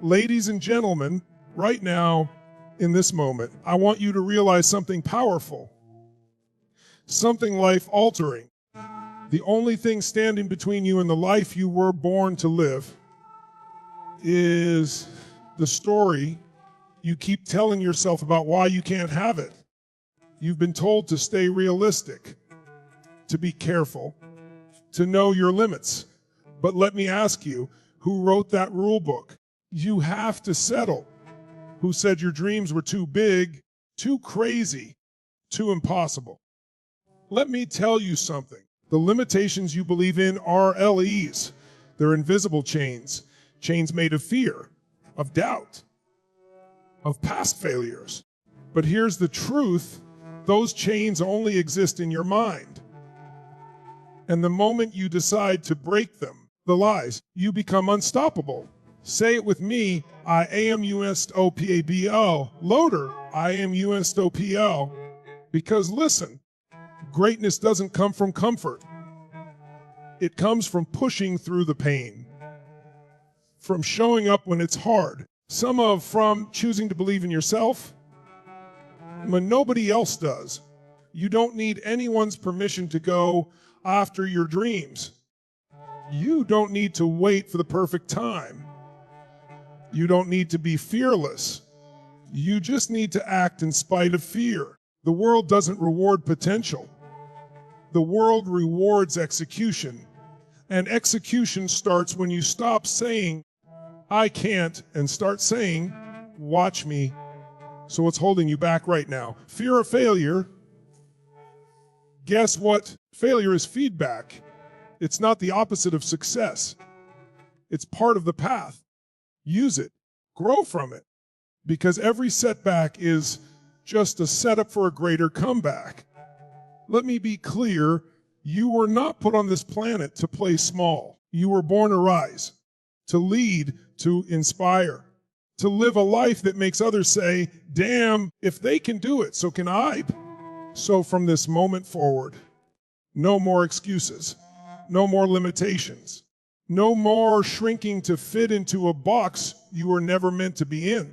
Ladies and gentlemen, right now, in this moment, I want you to realize something powerful, something life-altering. The only thing standing between you and the life you were born to live is the story you keep telling yourself about why you can't have it. You've been told to stay realistic, to be careful, to know your limits. But let me ask you, who wrote that rule book? You have to settle. Who said your dreams were too big, too crazy, too impossible? Let me tell you something. The limitations you believe in are LEs. They're invisible chains, chains made of fear, of doubt, of past failures. But here's the truth. Those chains only exist in your mind. And the moment you decide to break them, the lies, you become unstoppable. Say it with me, I am unstoppable. Loader, I am unstoppable. Because listen, greatness doesn't come from comfort. It comes from pushing through the pain, from showing up when it's hard, from choosing to believe in yourself when nobody else does. You don't need anyone's permission to go after your dreams. You don't need to wait for the perfect time. You don't need to be fearless. You just need to act in spite of fear. The world doesn't reward potential. The world rewards execution. And execution starts when you stop saying, I can't, and start saying, watch me. So what's holding you back right now? Fear of failure. Guess what? Failure is feedback. It's not the opposite of success. It's part of the path. Use it. Grow from it. Because every setback is just a setup for a greater comeback. Let me be clear. You were not put on this planet to play small. You were born to rise, to lead, to inspire, to live a life that makes others say, damn, if they can do it, so can I. So from this moment forward, no more excuses, no more limitations, no more shrinking to fit into a box you were never meant to be in.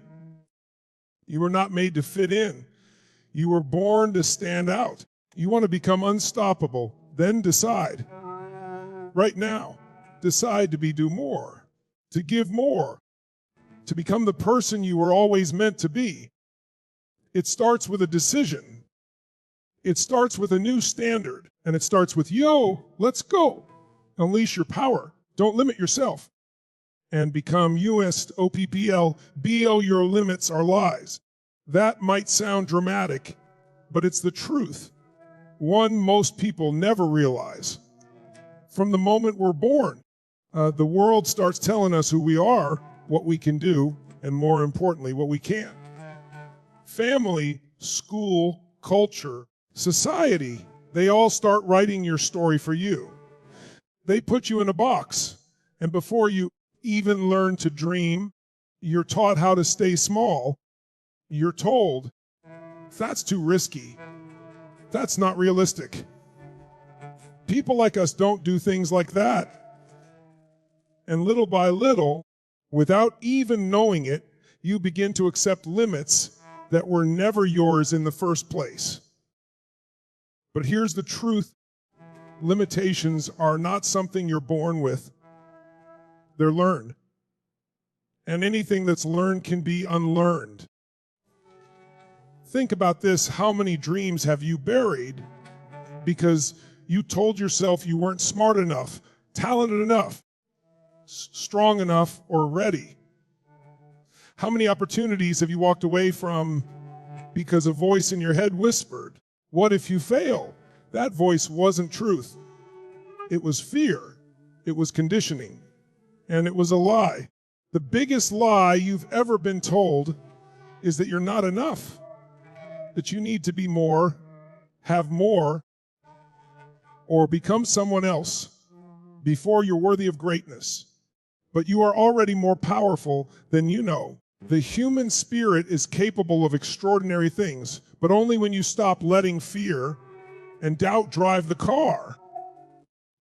You were not made to fit in. You were born to stand out. You want to become unstoppable, then decide. Right now, decide to do more, to give more, to become the person you were always meant to be. It starts with a decision. It starts with a new standard, and it starts with, yo, let's go. Unleash your power. Don't limit yourself. And become unstoppable. Your limits are lies. That might sound dramatic, but it's the truth. One most people never realize. From the moment we're born, the world starts telling us who we are, what we can do, and more importantly, what we can't. Family, school, culture, society, they all start writing your story for you. They put you in a box, and before you even learn to dream, you're taught how to stay small. You're told, that's too risky. That's not realistic. People like us don't do things like that. And little by little, without even knowing it, you begin to accept limits that were never yours in the first place. But here's the truth. Limitations are not something you're born with. They're learned. And anything that's learned can be unlearned. Think about this. How many dreams have you buried because you told yourself you weren't smart enough, talented enough, strong enough, or ready? How many opportunities have you walked away from because a voice in your head whispered, what if you fail? That voice wasn't truth. It was fear. It was conditioning. And it was a lie. The biggest lie you've ever been told is that you're not enough, that you need to be more, have more, or become someone else before you're worthy of greatness. But you are already more powerful than you know. The human spirit is capable of extraordinary things, but only when you stop letting fear and doubt drive the car.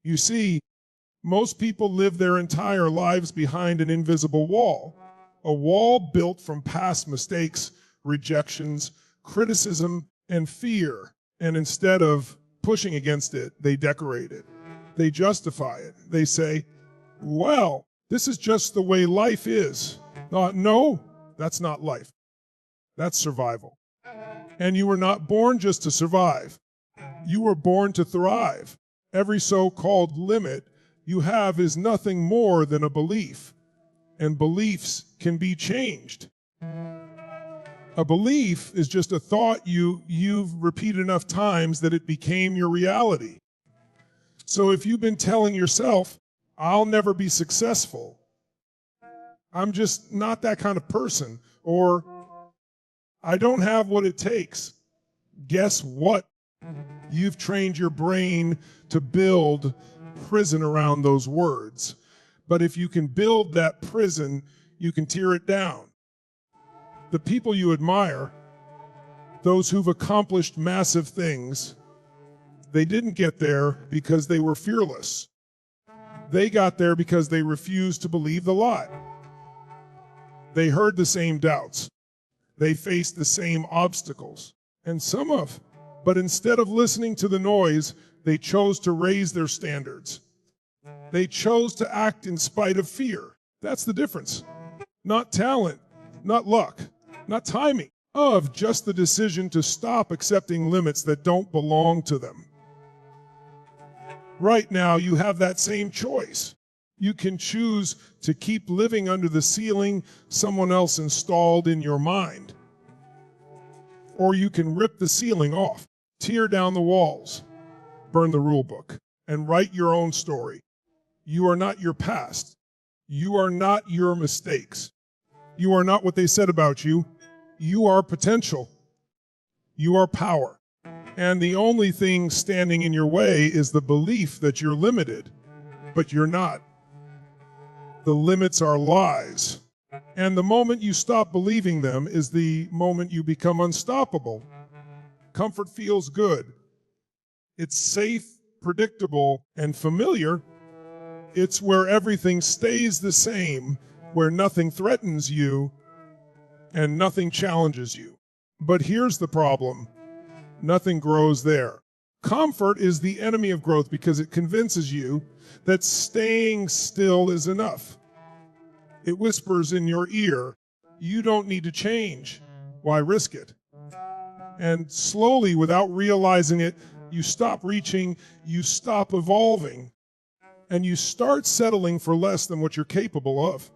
You see, most people live their entire lives behind an invisible wall. A wall built from past mistakes, rejections, criticism, and fear. And instead of pushing against it, they decorate it. They justify it. They say, well, this is just the way life is. No, that's not life. That's survival. And you were not born just to survive. You were born to thrive. Every so-called limit you have is nothing more than a belief. And beliefs can be changed. A belief is just a thought you've repeated enough times that it became your reality. So if you've been telling yourself, I'll never be successful, I'm just not that kind of person, or I don't have what it takes, guess what? You've trained your brain to build prison around those words. But if you can build that prison, you can tear it down. The people you admire, those who've accomplished massive things, they didn't get there because they were fearless. They got there because they refused to believe the lie. They heard the same doubts. They faced the same obstacles. And but instead of listening to the noise, they chose to raise their standards. They chose to act in spite of fear. That's the difference. Not talent, not luck, not timing, of just the decision to stop accepting limits that don't belong to them. Right now, you have that same choice. You can choose to keep living under the ceiling someone else installed in your mind. Or you can rip the ceiling off, tear down the walls, burn the rule book, and write your own story. You are not your past. You are not your mistakes. You are not what they said about you. You are potential. You are power. And the only thing standing in your way is the belief that you're limited, but you're not. The limits are lies. And the moment you stop believing them is the moment you become unstoppable. Comfort feels good. It's safe, predictable, and familiar. It's where everything stays the same, where nothing threatens you and nothing challenges you. But here's the problem. Nothing grows there. Comfort is the enemy of growth because it convinces you that staying still is enough. It whispers in your ear, you don't need to change. Why risk it? And slowly, without realizing it, you stop reaching, you stop evolving, and you start settling for less than what you're capable of.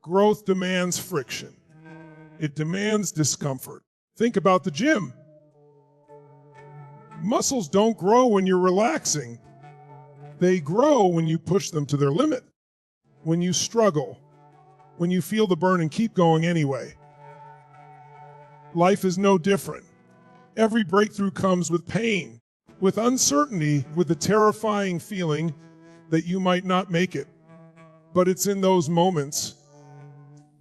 Growth demands friction. It demands discomfort. Think about the gym. Muscles don't grow when you're relaxing. They grow when you push them to their limit, when you struggle, when you feel the burn and keep going anyway. Life is no different. Every breakthrough comes with pain, with uncertainty, with the terrifying feeling that you might not make it. But it's in those moments,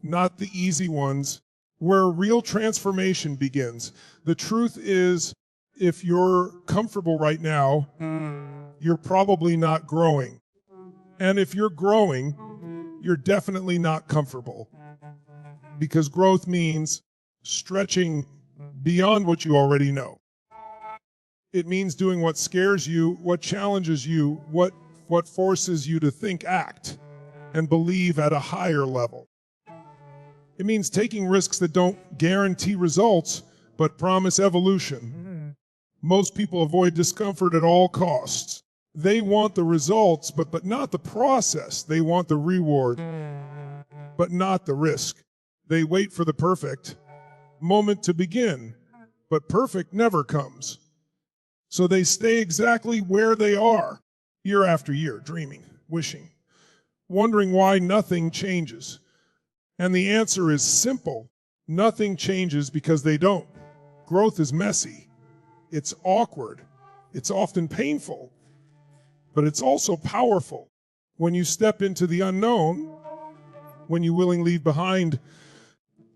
not the easy ones, where real transformation begins. The truth is, if you're comfortable right now, you're probably not growing. And if you're growing, you're definitely not comfortable. Because growth means stretching beyond what you already know. It means doing what scares you, what challenges you, what forces you to think, act, and believe at a higher level. It means taking risks that don't guarantee results, but promise evolution. Most people avoid discomfort at all costs. They want the results, but not the process. They want the reward, but not the risk. They wait for the perfect moment to begin, but perfect never comes. So they stay exactly where they are, year after year, dreaming, wishing, wondering why nothing changes. And the answer is simple. Nothing changes because they don't. Growth is messy. It's awkward. It's often painful. But it's also powerful. When you step into the unknown, when you willingly leave behind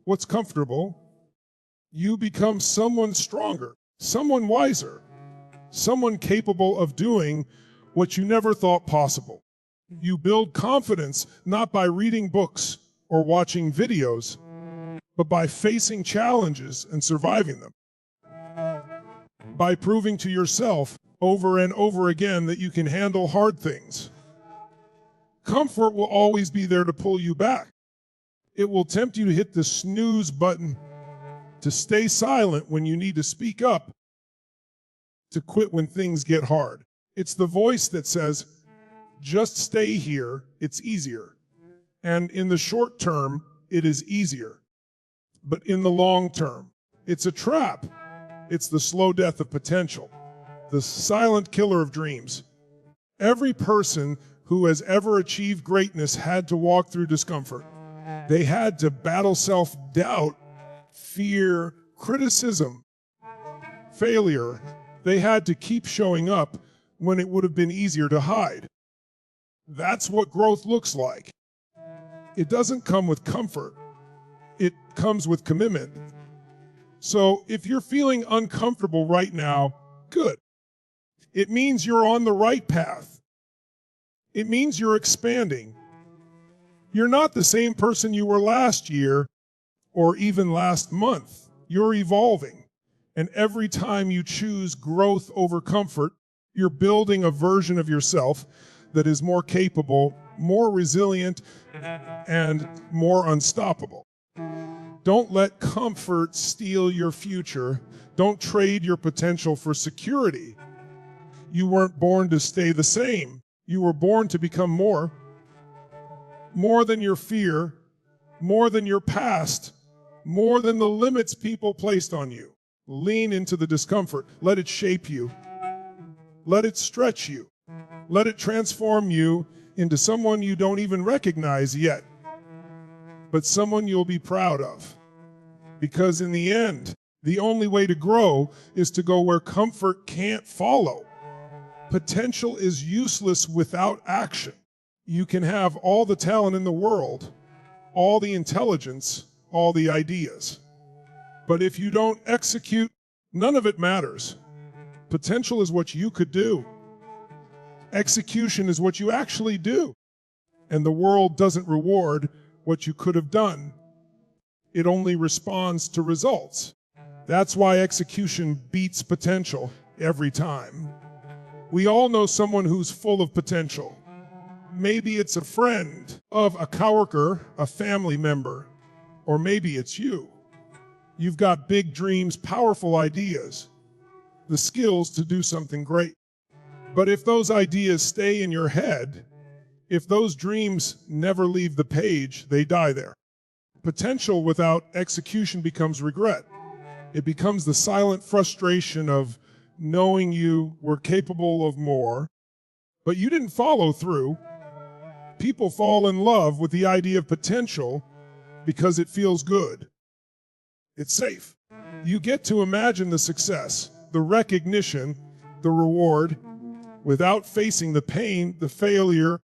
what's comfortable, you become someone stronger, someone wiser, someone capable of doing what you never thought possible. You build confidence not by reading books or watching videos, but by facing challenges and surviving them. By proving to yourself over and over again that you can handle hard things. Comfort will always be there to pull you back. It will tempt you to hit the snooze button, to stay silent when you need to speak up, to quit when things get hard. It's the voice that says, just stay here, it's easier. And in the short term, it is easier. But in the long term, it's a trap. It's the slow death of potential, the silent killer of dreams. Every person who has ever achieved greatness had to walk through discomfort. They had to battle self-doubt, fear, criticism, failure. They had to keep showing up when it would have been easier to hide. That's what growth looks like. It doesn't come with comfort. It comes with commitment. So if you're feeling uncomfortable right now, good. It means you're on the right path. It means you're expanding. You're not the same person you were last year or even last month. You're evolving. And every time you choose growth over comfort, you're building a version of yourself that is more capable, more resilient, and more unstoppable. Don't let comfort steal your future. Don't trade your potential for security. You weren't born to stay the same. You were born to become more than your fear, more than your past, more than the limits people placed on you. Lean into the discomfort. Let it shape you. Let it stretch you. Let it transform you into someone you don't even recognize yet, but someone you'll be proud of. Because in the end, the only way to grow is to go where comfort can't follow. Potential is useless without action. You can have all the talent in the world, all the intelligence, all the ideas. But if you don't execute, none of it matters. Potential is what you could do. Execution is what you actually do. And the world doesn't reward what you could have done. It only responds to results. That's why execution beats potential every time. We all know someone who's full of potential. Maybe it's a friend of a coworker, a family member, or maybe it's you. You've got big dreams, powerful ideas, the skills to do something great. But if those ideas stay in your head, if those dreams never leave the page, they die there. Potential without execution becomes regret. It becomes the silent frustration of knowing you were capable of more, but you didn't follow through. People fall in love with the idea of potential because it feels good. It's safe. You get to imagine the success, the recognition, the reward, without facing the pain, the failure,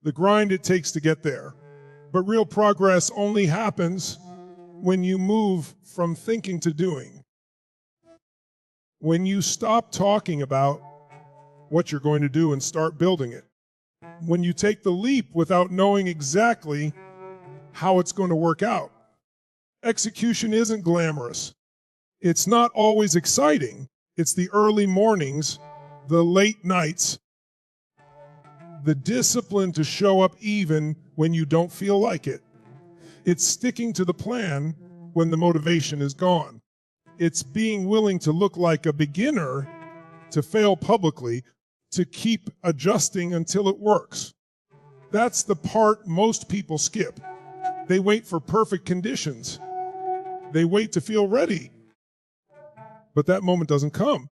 the grind it takes to get there. But real progress only happens when you move from thinking to doing. When you stop talking about what you're going to do and start building it. When you take the leap without knowing exactly how it's going to work out. Execution isn't glamorous. It's not always exciting. It's the early mornings, the late nights, the discipline to show up even when you don't feel like it. It's sticking to the plan when the motivation is gone. It's being willing to look like a beginner, to fail publicly, to keep adjusting until it works. That's the part most people skip. They wait for perfect conditions. They wait to feel ready. But that moment doesn't come.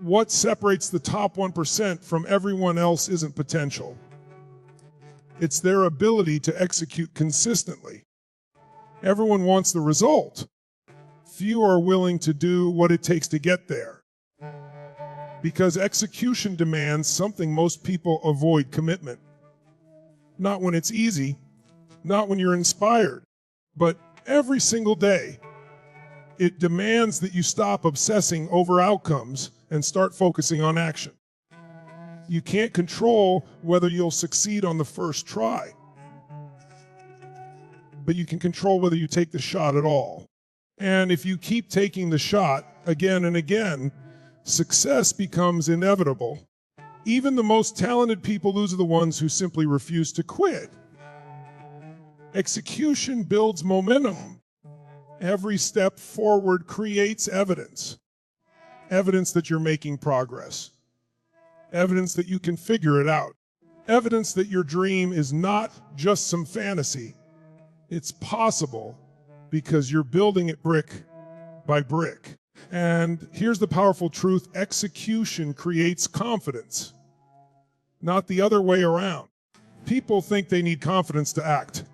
What separates the top 1% from everyone else isn't potential. It's their ability to execute consistently. Everyone wants the result. Few are willing to do what it takes to get there. Because execution demands something most people avoid: commitment. Not when it's easy, not when you're inspired, but every single day. It demands that you stop obsessing over outcomes and start focusing on action. You can't control whether you'll succeed on the first try, but you can control whether you take the shot at all. And if you keep taking the shot again and again, success becomes inevitable. Even the most talented people, those are the ones who simply refuse to quit. Execution builds momentum. Every step forward creates evidence. Evidence that you're making progress. Evidence that you can figure it out. Evidence that your dream is not just some fantasy. It's possible because you're building it brick by brick. And here's the powerful truth: execution creates confidence, not the other way around. People think they need confidence to act,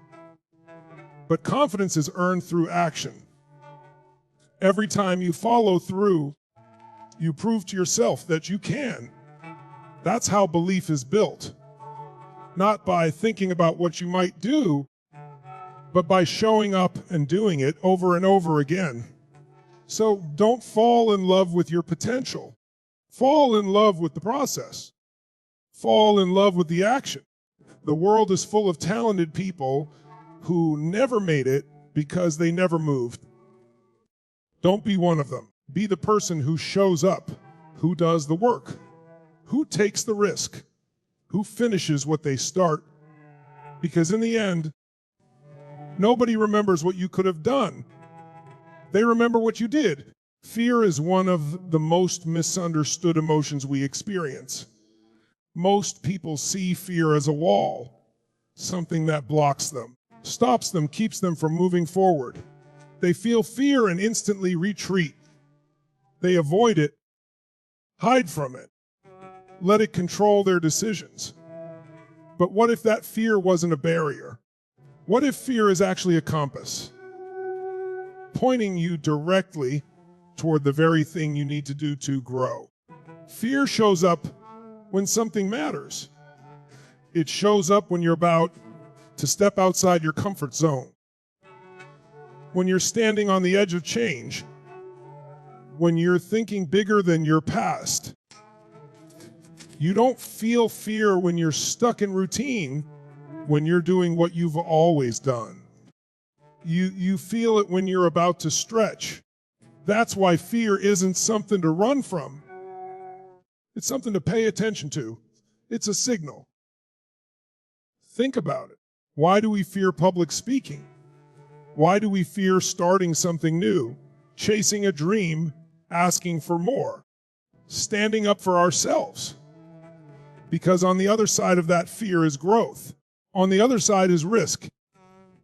but confidence is earned through action. Every time you follow through, you prove to yourself that you can. That's how belief is built. Not by thinking about what you might do, but by showing up and doing it over and over again. So don't fall in love with your potential. Fall in love with the process. Fall in love with the action. The world is full of talented people who never made it because they never moved. Don't be one of them. Be the person who shows up, who does the work, who takes the risk, who finishes what they start. Because in the end, nobody remembers what you could have done. They remember what you did. Fear is one of the most misunderstood emotions we experience. Most people see fear as a wall, something that blocks them, stops them, keeps them from moving forward. They feel fear and instantly retreat. They avoid it, hide from it, let it control their decisions. But what if that fear wasn't a barrier? What if fear is actually a compass, pointing you directly toward the very thing you need to do to grow? Fear shows up when something matters. It shows up when you're about to step outside your comfort zone, when you're standing on the edge of change, when you're thinking bigger than your past. You don't feel fear when you're stuck in routine, when you're doing what you've always done. You feel it when you're about to stretch. That's why fear isn't something to run from. It's something to pay attention to. It's a signal. Think about it. Why do we fear public speaking? Why do we fear starting something new, chasing a dream, asking for more, standing up for ourselves? Because on the other side of that fear is growth. On the other side is risk.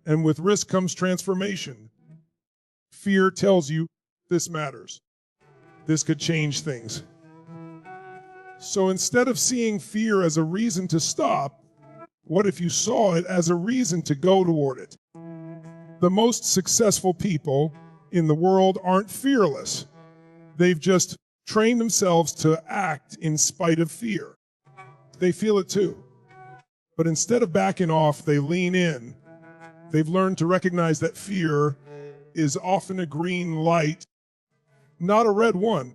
And with risk comes transformation. Fear tells you this matters. This could change things. So instead of seeing fear as a reason to stop, what if you saw it as a reason to go toward it? The most successful people in the world aren't fearless. They've just trained themselves to act in spite of fear. They feel it too. But instead of backing off, they lean in. They've learned to recognize that fear is often a green light, not a red one.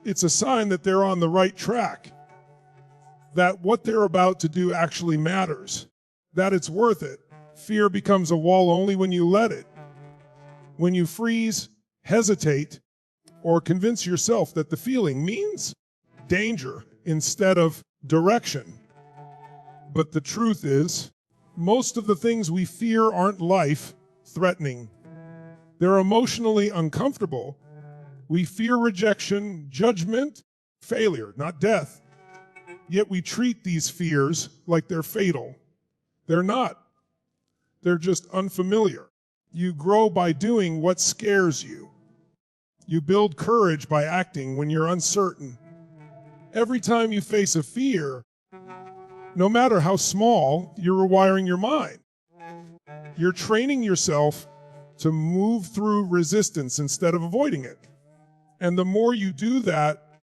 It's a sign that they're on the right track, that what they're about to do actually matters, that it's worth it. Fear becomes a wall only when you let it. When you freeze, hesitate, or convince yourself that the feeling means danger instead of direction. But the truth is, most of the things we fear aren't life-threatening. They're emotionally uncomfortable. We fear rejection, judgment, failure, not death. Yet we treat these fears like they're fatal. They're not. They're just unfamiliar. You grow by doing what scares you. You build courage by acting when you're uncertain. Every time you face a fear, no matter how small, you're rewiring your mind. You're training yourself to move through resistance instead of avoiding it. And the more you do that,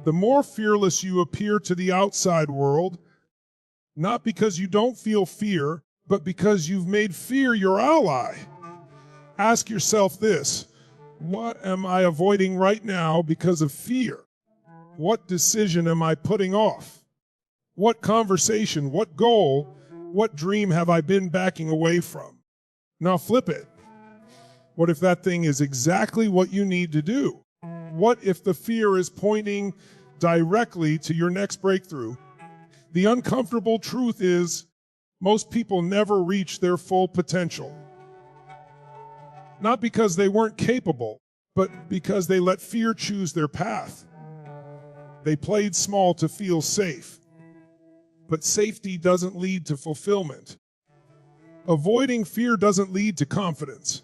the more fearless you appear to the outside world, not because you don't feel fear, but because you've made fear your ally. Ask yourself this: what am I avoiding right now because of fear? What decision am I putting off? What conversation, what goal What dream have I been backing away from? Now flip it. What if that thing is exactly what you need to do? What if the fear is pointing directly to your next breakthrough? The uncomfortable truth is most people never reach their full potential. Not because they weren't capable, but because they let fear choose their path. They played small to feel safe. But safety doesn't lead to fulfillment. Avoiding fear doesn't lead to confidence.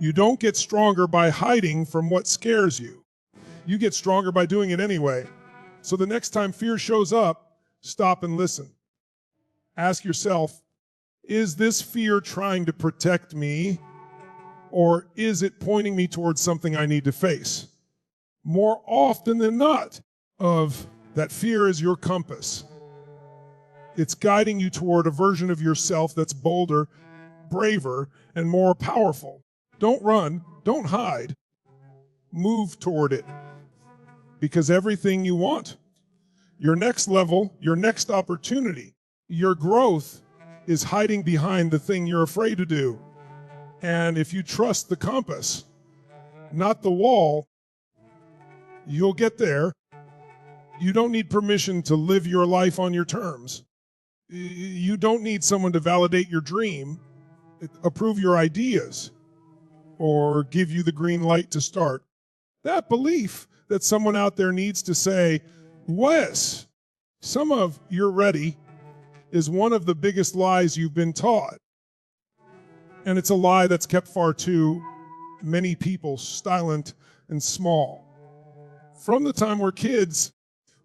You don't get stronger by hiding from what scares you. You get stronger by doing it anyway. So the next time fear shows up, stop and listen. Ask yourself, is this fear trying to protect me? Or is it pointing me towards something I need to face? More often than not, that fear is your compass. It's guiding you toward a version of yourself that's bolder, braver, and more powerful. Don't run, don't hide. Move toward it. Because everything you want, your next level, your next opportunity, your growth is hiding behind the thing you're afraid to do. And if you trust the compass, not the wall, you'll get there. You don't need permission to live your life on your terms. You don't need someone to validate your dream, approve your ideas, or give you the green light to start. That belief that someone out there needs to say, Wes, some of "you're ready" is one of the biggest lies you've been taught. And it's a lie that's kept far too many people silent and small. From the time we're kids,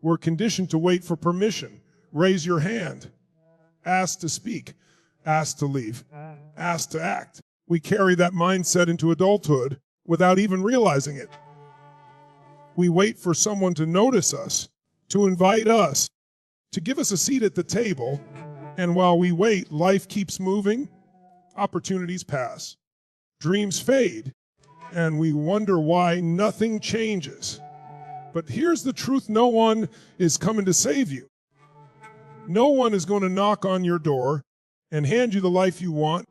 we're conditioned to wait for permission. Raise your hand. Ask to speak. Ask to leave. Ask to act. We carry that mindset into adulthood without even realizing it. We wait for someone to notice us, to invite us, to give us a seat at the table, and while we wait, life keeps moving, opportunities pass, dreams fade, and we wonder why nothing changes. But here's the truth: no one is coming to save you. No one is going to knock on your door and hand you the life you want.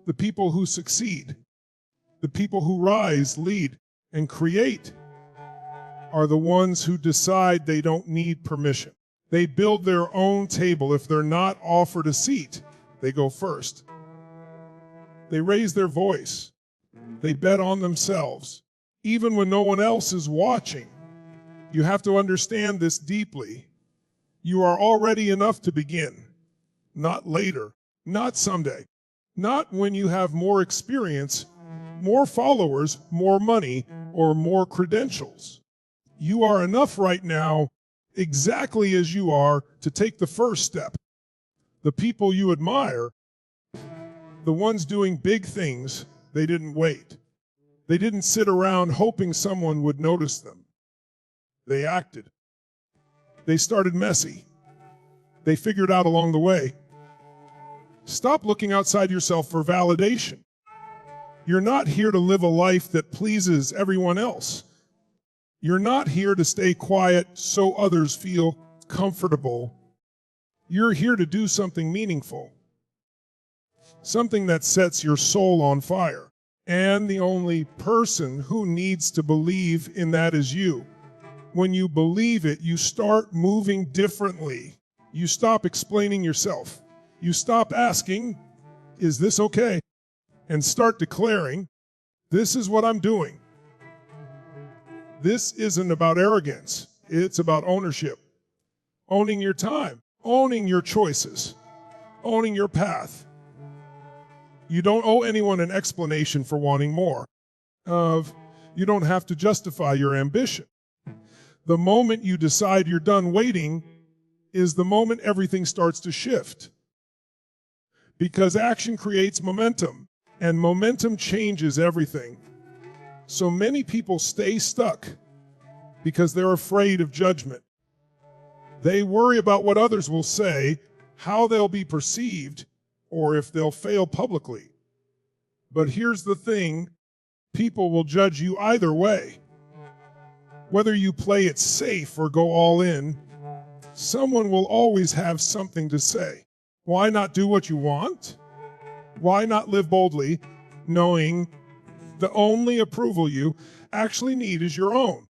The people who succeed, the people who rise, lead, and create are the ones who decide they don't need permission. They build their own table. If they're not offered a seat, they go first. They raise their voice. They bet on themselves, even when no one else is watching. You have to understand this deeply. You are already enough to begin, not later, not someday, not when you have more experience, more followers, more money, or more credentials. You are enough right now, exactly as you are, to take the first step. The people you admire, the ones doing big things, they didn't wait. They didn't sit around hoping someone would notice them. They acted. They started messy. They figured out along the way. Stop looking outside yourself for validation. You're not here to live a life that pleases everyone else. You're not here to stay quiet so others feel comfortable. You're here to do something meaningful, something that sets your soul on fire. And the only person who needs to believe in that is you. When you believe it, you start moving differently. You stop explaining yourself. You stop asking, is this okay? And start declaring, this is what I'm doing. This isn't about arrogance. It's about ownership. Owning your time, owning your choices, owning your path. You don't owe anyone an explanation for wanting more. You don't have to justify your ambition. The moment you decide you're done waiting is the moment everything starts to shift. Because action creates momentum, and momentum changes everything. So many people stay stuck because they're afraid of judgment. They worry about what others will say, how they'll be perceived, or if they'll fail publicly. But here's the thing, people will judge you either way. Whether you play it safe or go all in, someone will always have something to say. Why not do what you want? Why not live boldly, knowing the only approval you actually need is your own?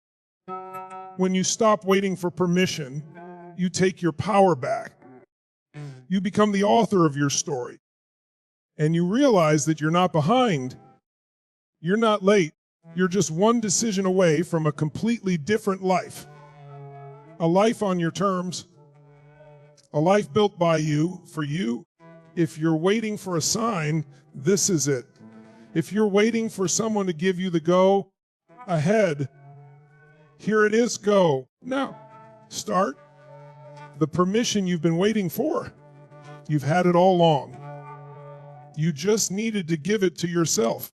When you stop waiting for permission, you take your power back. You become the author of your story. And you realize that you're not behind. You're not late. You're just one decision away from a completely different life. A life on your terms. A life built by you, for you. If you're waiting for a sign, this is it. If you're waiting for someone to give you the go ahead, here it is, go. Now, start. The permission you've been waiting for. You've had it all along. You just needed to give it to yourself.